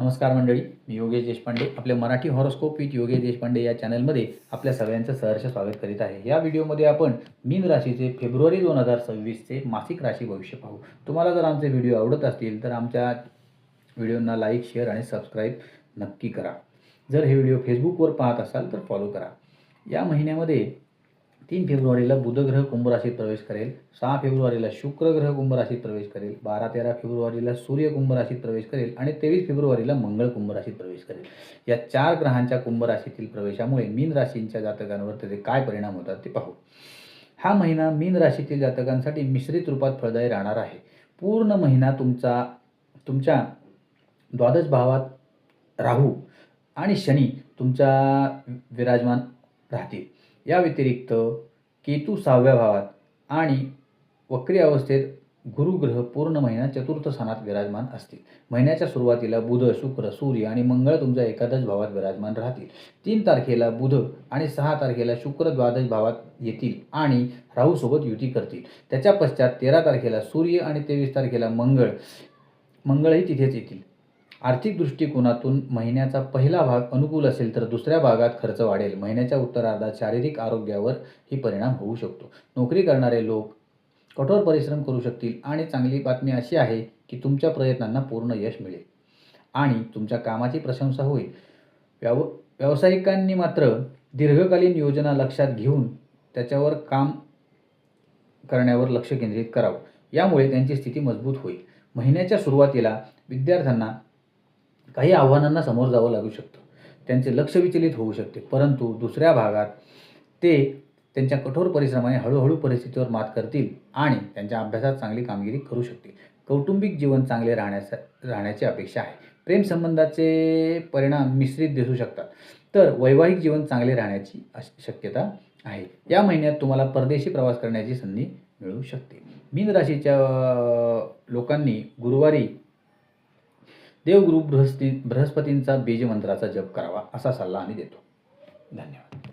नमस्कार मंडळी, मी योगेश देशपांडे आपल्या मराठी हॉरोस्कोप विथ योगेश देशपांडे या चॅनलमध्ये आपल्या सगळ्यांचं सहर्ष स्वागत करीत आहे। या व्हिडिओमध्ये आपण मीन राशीचे फेब्रुवारी 2026चे मासिक राशी भविष्य पाहू। तुम्हाला जर आमचे व्हिडिओ आवडत असतील तर आमच्या व्हिडिओंना लाईक, शेअर आणि सबस्क्राईब नक्की करा। जर हे व्हिडिओ फेसबुकवर पाहत असाल तर फॉलो करा। या महिन्यामध्ये 3 फेब्रुवारीला बुध ग्रह कुंभ राशीत प्रवेश करेल, 6 फेब्रुवारीला शुक्र ग्रह कुंभ राशीत प्रवेश करेल, 12-13 फेब्रुवारीला सूर्य कुंभ राशीत प्रवेश करेल आणि 23 फेब्रुवारीला मंगळ कुंभ राशीत प्रवेश करेल। या 4 ग्रहांच्या कुंभ राशीतील प्रवेशामुळे मीन राशींच्या जातकांवर त्याचे काय परिणाम होतात ते पाहू। हा महिना मीन राशीतील जातकांसाठी मिश्रित रूपात फळदायी राहणार आहे। पूर्ण महिना तुमच्या द्वादश भावात राहू आणि शनी तुमच्या विराजमान राहतील। या व्यतिरिक्त केतू 6व्या भावात आणि वक्री अवस्थेत गुरु ग्रह पूर्ण महिना चतुर्थ स्थानात विराजमान असतील। महिन्याच्या सुरुवातीला बुध, शुक्र, सूर्य आणि मंगळ तुमच्या एकादश भावात विराजमान राहतील। 3 तारखेला बुध आणि 6 तारखेला शुक्र द्वादश भावात येतील आणि राहू सोबत युती करतील। त्याच्या पश्चात 13 तारखेला सूर्य आणि 23 तारखेला मंगळही तिथेच येतील। आर्थिक दृष्टिकोनातून महिन्याचा पहिला भाग अनुकूल असेल तर दुसऱ्या भागात खर्च वाढेल। महिन्याच्या उत्तरार्धात शारीरिक आरोग्यावर ही परिणाम होऊ शकतो। नोकरी करणारे लोक कठोर परिश्रम करू शकतील आणि चांगली बातमी अशी आहे की तुमच्या प्रयत्नांना पूर्ण यश मिळेल आणि तुमच्या कामाची प्रशंसा होईल। व्यावसायिकांनी मात्र दीर्घकालीन योजना लक्षात घेऊन त्याच्यावर काम करण्यावर लक्ष केंद्रित करावं, यामुळे त्यांची स्थिती मजबूत होईल। महिन्याच्या सुरुवातीला विद्यार्थ्यांना काही आव्हानांना समोर जावं लागू शकतं, त्यांचे लक्ष विचलित होऊ शकते, परंतु दुसऱ्या भागात ते त्यांच्या कठोर परिश्रमाने हळूहळू परिस्थितीवर मात करतील आणि त्यांच्या अभ्यासात चांगली कामगिरी करू शकतील। कौटुंबिक जीवन चांगले राहण्याची अपेक्षा आहे। प्रेम संबंधाचे परिणाम मिश्रित दिसू शकतात, तर वैवाहिक जीवन चांगले राहण्याची शक्यता आहे। या महिन्यात तुम्हाला परदेशी प्रवास करण्याची संधी मिळू शकते। मीन राशीच्या लोकांनी गुरुवारी देवगुरु बृहस्पतींचा बीज मंत्राचा जप करावा असा सल्ला आम्ही देतो। धन्यवाद।